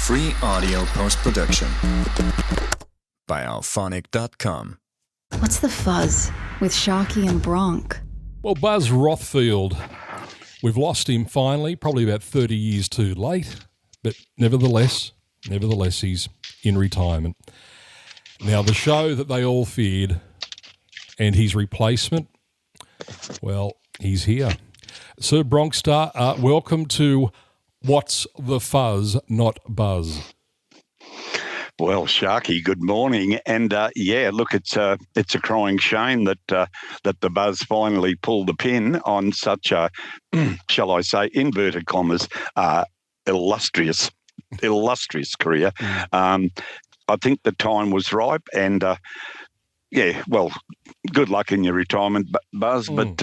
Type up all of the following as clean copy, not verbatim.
Free audio post-production by alphonic.com. What's the fuzz with Sharkie and Bronc? Well, Buzz Rothfield, we've lost him finally, probably about 30 years too late, but nevertheless, he's in retirement. Now, the show that they all feared and his replacement, well, he's here. Sir Broncstar, welcome to What's the Fuzz, Not Buzz. Well, Sharkie, good morning. And look, it's a crying shame that the Buzz finally pulled the pin on such a, shall I say, inverted commas, illustrious career. I think the time was ripe, and good luck in your retirement, Buzz. But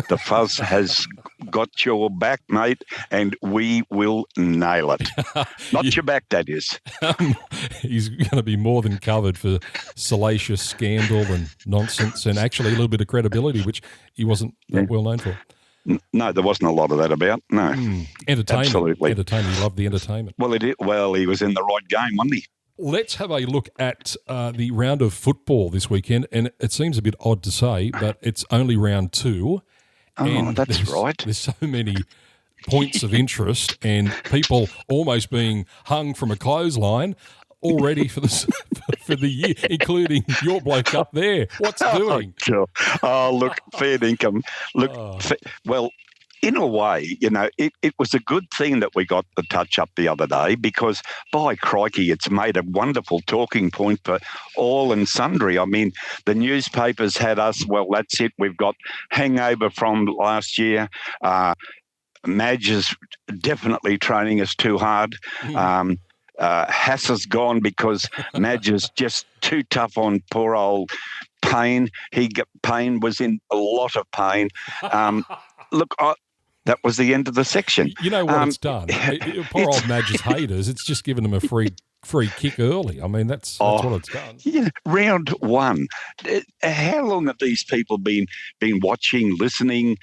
the fuzz has got your back, mate, and we will nail it. Not your back, that is. He's going to be more than covered for salacious scandal and nonsense, and actually a little bit of credibility, which he wasn't well known for. No, there wasn't a lot of that about. No, entertainment. Absolutely, entertainment. He loved the entertainment. Well, he was in the right game, wasn't he? Let's have a look at the round of football this weekend, and it seems a bit odd to say, but it's only round 2. Oh, that's right. There's so many points of interest and people almost being hung from a clothesline already for the year, including your bloke up there. What's doing? Oh, look, fair income. Look, well, in a way, it was a good thing that we got the touch-up the other day because, by crikey, it's made a wonderful talking point for all and sundry. I mean, the newspapers had us, well, that's it. We've got hangover from last year. Madge is definitely training us too hard. Hass has gone because Madge is just too tough on poor old Payne. Payne was in a lot of pain. Look, that was the end of the section. You know what it's done? Poor old Madge's haters, it's just given them a free kick early. I mean, that's what it's done. Yeah, round 1. How long have these people been watching, listening,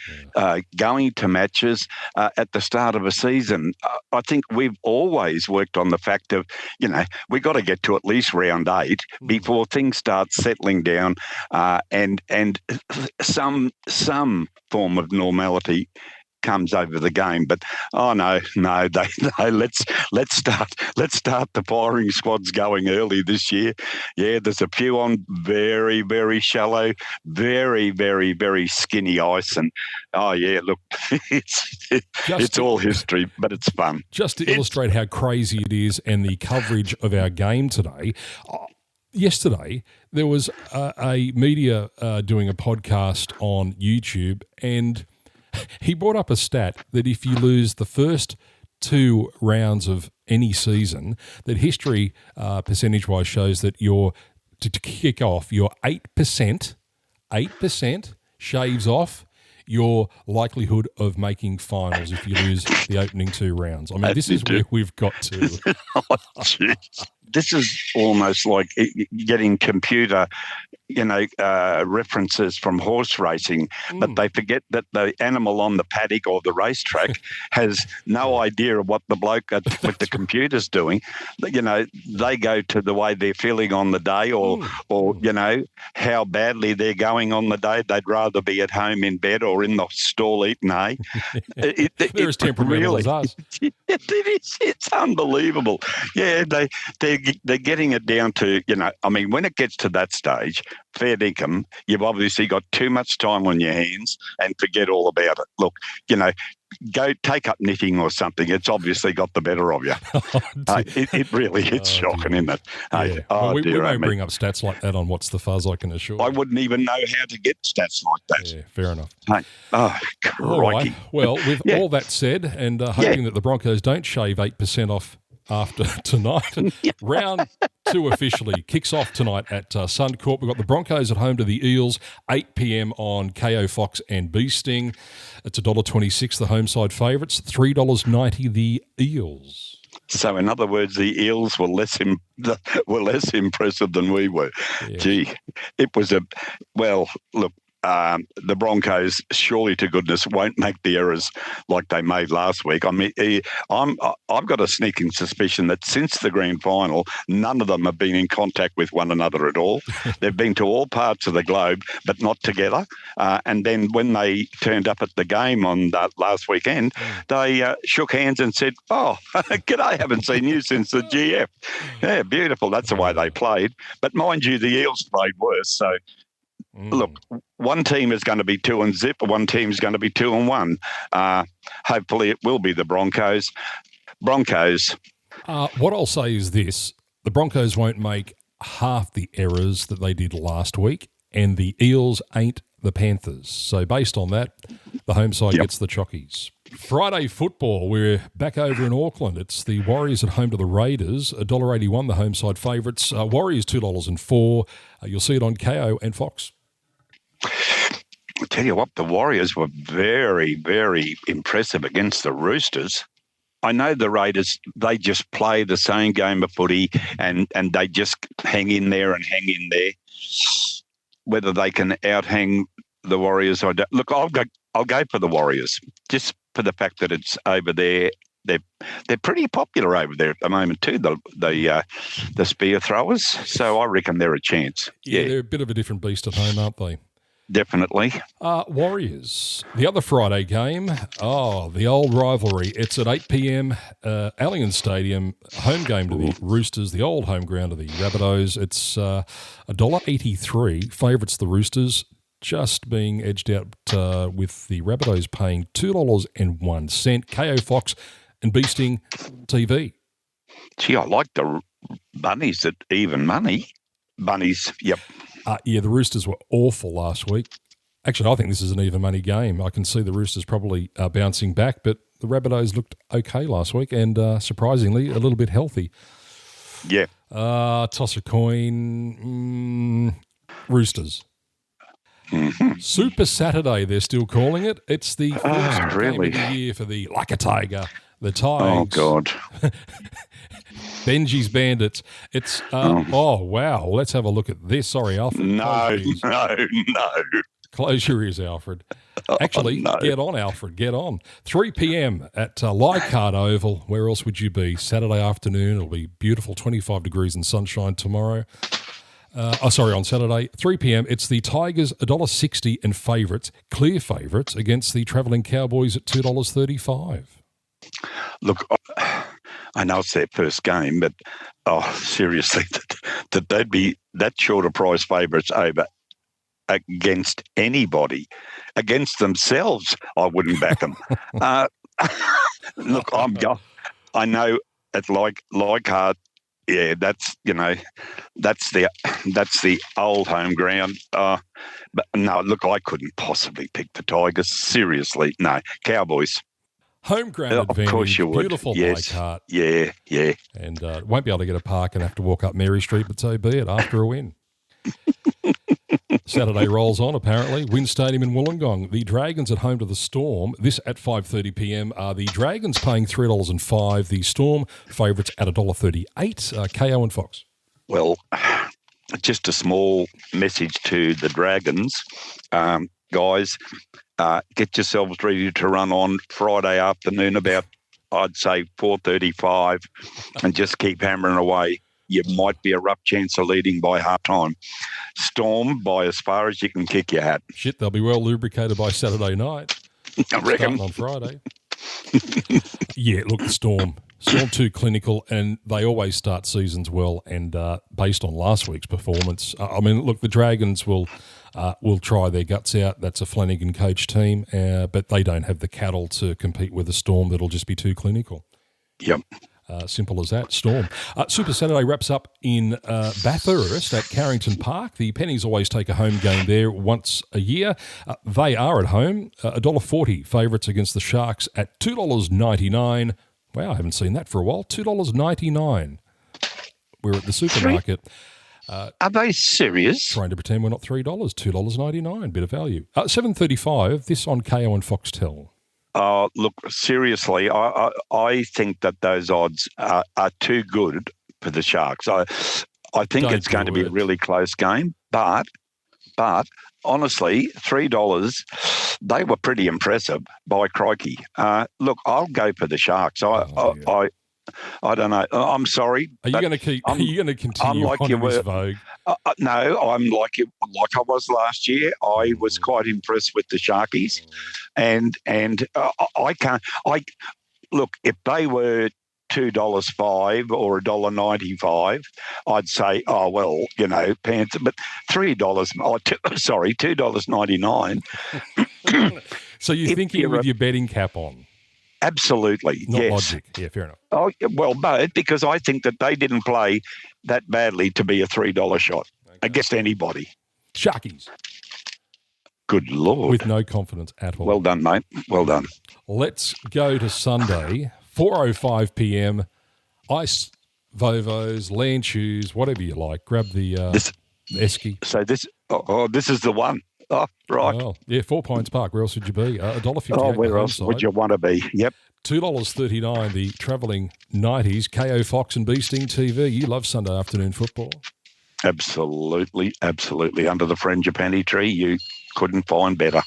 going to matches at the start of a season? I think we've always worked on the fact of, we got to get to at least round 8 before things start settling down and some form of normality comes over the game. But let's start the firing squads going early this year. Yeah, there's a few on very, very shallow, very, very, very skinny ice, and look, it's all history, but it's fun. Just to illustrate how crazy it is and the coverage of our game today. Yesterday, there was a media doing a podcast on YouTube, and he brought up a stat that if you lose the first 2 rounds of any season, that history percentage-wise shows that to kick off, your 8% shaves off your likelihood of making finals if you lose the opening 2 rounds. I mean, this is where we've got to. Oh, geez. This is almost like getting computer, references from horse racing, but they forget that the animal on the paddock or the racetrack has no idea of what the bloke with the computer's doing. They go to the way they're feeling on the day or how badly they're going on the day. They'd rather be at home in bed or in the stall eating hay. They're as temperamental as us. It is. It's unbelievable. Yeah, they're getting it down to, when it gets to that stage, fair income, you've obviously got too much time on your hands and forget all about it. Look, go take up knitting or something. It's obviously got the better of you. It really is shocking, isn't it? Yeah. We won't bring up stats like that on What's the Fuzz, I can assure you. I wouldn't even know how to get stats like that. Yeah, fair enough. Crikey. All right. Well, with all that said, and hoping that the Broncos don't shave 8% off after tonight. Round 2 officially kicks off tonight at Suncorp. We've got the Broncos at home to the Eels, 8 p.m. on KO Fox and B Sting. It's $1.26, the home side favourites, $3.90 the Eels. So, in other words, the Eels were less impressive than we were. Yeah. Gee, it was look, the Broncos, surely to goodness, won't make the errors like they made last week. I mean, I've got a sneaking suspicion that since the grand final, none of them have been in contact with one another at all. They've been to all parts of the globe, but not together. And then when they turned up at the game on last weekend, they shook hands and said, "Oh, g'day, haven't seen you since the GF." Yeah, beautiful. That's the way they played. But mind you, the Eels played worse. So, look, one team is going to be 2-0, one team is going to be 2-1. Hopefully it will be the Broncos. What I'll say is this. The Broncos won't make half the errors that they did last week, and the Eels ain't the Panthers. So based on that, the home side gets the Chockies. Friday football, we're back over in Auckland. It's the Warriors at home to the Raiders. $1.81, the home side favourites. Warriors $2.04. You'll see it on KO and Fox. I tell you what, the Warriors were very, very impressive against the Roosters. I know the Raiders, they just play the same game of footy and they just hang in there. Whether they can out-hang the Warriors, I don't. Look, I'll go for the Warriors just for the fact that it's over there. They're pretty popular over there at the moment too, the spear throwers. So I reckon they're a chance. Yeah, they're a bit of a different beast at home, aren't they? Definitely. Warriors. The other Friday game, the old rivalry. It's at 8 p.m. Allianz Stadium, home game to the Roosters, the old home ground of the Rabbitohs. It's $1.83. Favourites the Roosters, just being edged out with the Rabbitohs paying $2.01. KO Fox and Beasting TV. Gee, I like the bunnies at even money. Bunnies, yep. The Roosters were awful last week. Actually, I think this is an even money game. I can see the Roosters probably bouncing back, but the Rabbitohs looked okay last week and surprisingly a little bit healthy. Yeah. Toss a coin. Roosters. Mm-hmm. Super Saturday, they're still calling it. It's the first game of the year for the Like a Tiger, the Tigers. Oh, God. Benji's Bandits. It's, wow. Let's have a look at this. Sorry, Alfred. No. Close your ears, Alfred. Actually, Get on, Alfred. Get on. 3 p.m. at Leichhardt Oval. Where else would you be? Saturday afternoon. It'll be beautiful, 25 degrees and sunshine tomorrow. On Saturday, 3 p.m. It's the Tigers, $1.60 and favourites, clear favourites, against the travelling Cowboys at $2.35. Look, I know it's their first game, but seriously, that they'd be that short of price favourites over against anybody, against themselves, I wouldn't back them. Look, I know at Leichhardt. Yeah, that's the old home ground. But no, look, I couldn't possibly pick the Tigers. Seriously, no. Cowboys. Home ground advantage. Of course you would. Beautiful Leichhardt. Yeah. And won't be able to get a park and have to walk up Mary Street, but so be it, after a win. Saturday rolls on, apparently. Wynn Stadium in Wollongong. The Dragons at home to the Storm. This at 5:30 p.m. Are the Dragons paying $3.05. The Storm favourites at $1.38. KO and Fox. Well, just a small message to the Dragons. Guys, get yourselves ready to run on Friday afternoon about, I'd say, 4:35 and just keep hammering away. You might be a rough chance of leading by half-time. Storm by as far as you can kick your hat. Shit, they'll be well lubricated by Saturday night. I reckon. Starting on Friday. Yeah, look, the Storm too clinical, and they always start seasons well. And based on last week's performance, I mean, look, the Dragons will try their guts out. That's a Flanagan coach team, but they don't have the cattle to compete with a Storm that'll just be too clinical. Yep. Simple as that. Storm. Super Saturday wraps up in Bathurst at Carrington Park. The Pennies always take a home game there once a year. They are at home. $1.40 favourites against the Sharks at $2.99. Wow, I haven't seen that for a while. $2.99. We're at the supermarket. Are they serious? Trying to pretend we're not $3. $2.99. Bit of value. 7:35. This on KO and Foxtel. Look, seriously, I think that those odds are too good for the Sharks. I think it's going to be a really close game, but honestly, $3, they were pretty impressive, by crikey. Look, I'll go for the Sharks. I don't know. I'm sorry. Are you going to keep? Are you going to continue like on you in this were. vogue? No, I'm like I was last year. I was quite impressed with the Sharkies, and I can't. Look, if they were $2.05 or $1.95, I'd say, oh well, Panther. But $3. $2.99. So you're thinking with your betting cap on? Absolutely, not yes. logic. Yeah, fair enough. Oh well, both, because I think that they didn't play that badly to be a $3 shot against anybody. Sharkies. Good Lord. With no confidence at all. Well done, mate. Well done. Let's go to Sunday, 4:05 p.m. Ice Vovos, land shoes, whatever you like. Grab the esky. So this is the one. Oh, right. Well, yeah, 4 Pines Park. Where else would you be? $1.58. Oh, where else would you want to be? Yep. $2.39, the travelling 90s, KO Fox and Bee Sting TV. You love Sunday afternoon football. Absolutely, absolutely. Under the frangipani tree, you couldn't find better.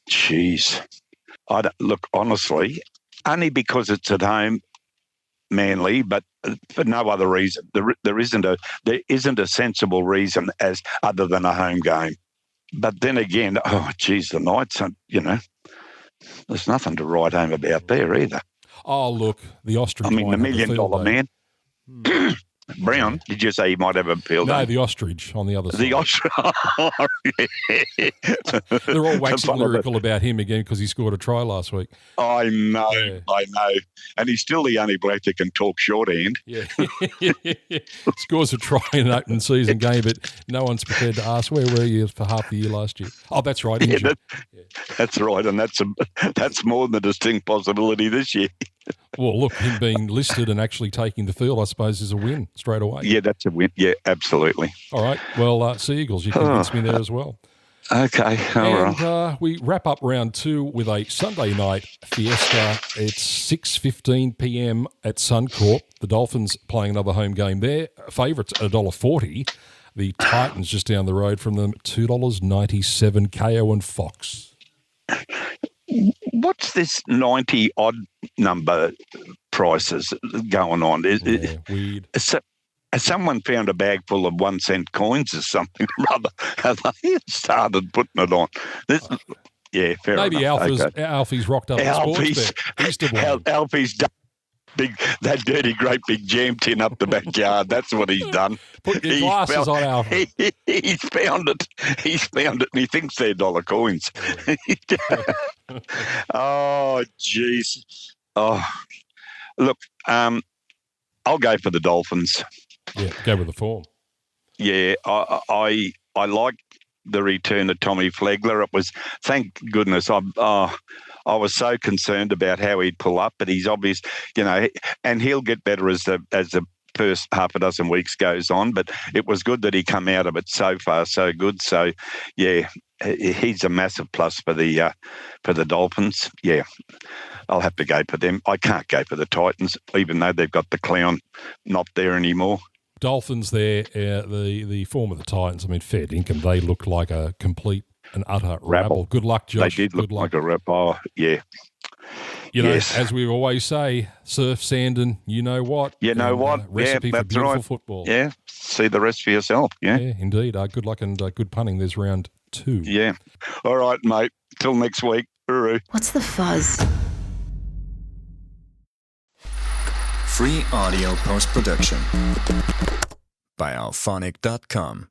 Jeez. Look, honestly, only because it's at home, Manly, but for no other reason. There isn't a sensible reason as other than a home game. But then again, the Knights, there's nothing to write home about there either. Oh, look, the ostrich. I mean, the $1 million man. Brown, did you say he might have a field day? No, the ostrich on the other side. The ostrich. They're all waxing lyrical about him again because he scored a try last week. I know. And he's still the only bloke that can talk shorthand. Yeah. Scores a try in an open season game, but no one's prepared to ask, where were you for half the year last year? Oh, that's right, injured. That's right, and that's more than a distinct possibility this year. Well, look, him being listed and actually taking the field, I suppose, is a win straight away. Yeah, that's a win. Yeah, absolutely. All right. Well, Sea Eagles, you convinced me there as well. Okay. All right. We wrap up round 2 with a Sunday night fiesta. It's 6:15 p.m. at Suncorp. The Dolphins playing another home game there. Favourites at $1.40. The Titans just down the road from them, $2.97. KO and Fox. What's this 90-odd number prices going on? Weird. Has someone found a bag full of 1 cent coins or something or other? Have they started putting it on? Yeah, fair enough. Maybe Alfie's rocked up at Sportsbet. He's to blame. Alfie's done that dirty, great big jam tin up the backyard. That's what he's done. Put your glasses on, Alfie. He's found it. And he thinks they're dollar coins. Oh, jeez. Oh, look, I'll go for the Dolphins. Yeah, go with the form. Yeah, I like the return of Tommy Flegler. It was, thank goodness, I was so concerned about how he'd pull up, but he's obvious, and he'll get better as the first half a dozen weeks goes on. But it was good that he come out of it so far, so good. So, yeah, he's a massive plus for the Dolphins. Yeah, I'll have to go for them. I can't go for the Titans, even though they've got the clown not there anymore. Dolphins there, the form of the Titans, I mean, fair dinkum, they look like a complete and utter rabble. Good luck, Josh. They did look like a rabble. Oh, yeah. Yes. As we always say, surf, sand, and you know what? Recipe for beautiful football. Yeah, see the rest for yourself. Yeah, indeed. Good luck and good punning. There's round 2. Yeah. All right, mate. Till next week. Hooroo. What's the fuzz? Free audio post-production by alphonic.com.